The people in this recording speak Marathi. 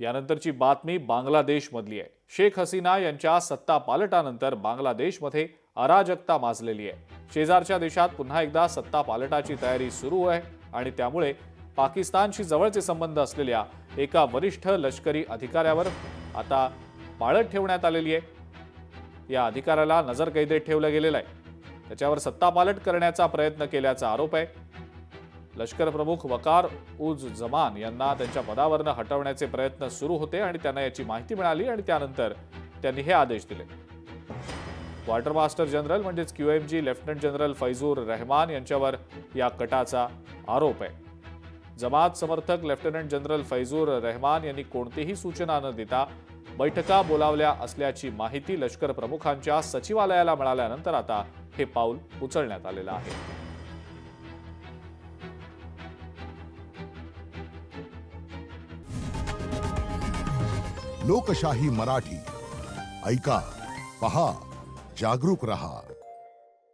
यानंतरची बातमी बांगलादेशमधली आहे। शेख हसीना यांच्या सत्ता पालटानंतर बांगलादेशमध्ये अराजकता माजलेली आहे। शेजारच्या देशात पुन्हा एकदा सत्ता पालटाची तयारी सुरू आहे आणि त्यामुळे पाकिस्तानशी जवळचे संबंध असलेल्या एका वरिष्ठ लष्करी अधिकाऱ्यावर आता पाळत ठेवण्यात आलेली आहे। या अधिकाऱ्याला नजरकैदेत ठेवलं गेलेलं आहे। त्याच्यावर सत्तापालट करण्याचा प्रयत्न केल्याचा आरोप आहे। लष्कर प्रमुख वकार उज जमान यांना त्यांच्या पदावरून हटवण्याचे प्रयत्न सुरू होते आणि त्यांना याची माहिती मिळाली आणि त्यानंतर त्यांनी हे आदेश दिले। क्वार्टर मास्टर जनरल म्हणजेच QMG लेफ्टनंट जनरल फैजूर रहमान यांच्यावर या कटाचा आरोप आहे। जमात समर्थक लेफ्टनंट जनरल फैजूर रहमान यांनी कोणतीही सूचना न देता बैठका बोलावल्या असल्याची माहिती लष्कर प्रमुखांच्या सचिवालयाला मिळाल्यानंतर आता हे पाऊल उचलण्यात आलेलं आहे। लोकशाही मराठी ऐका, पहा, जागरूक रहा।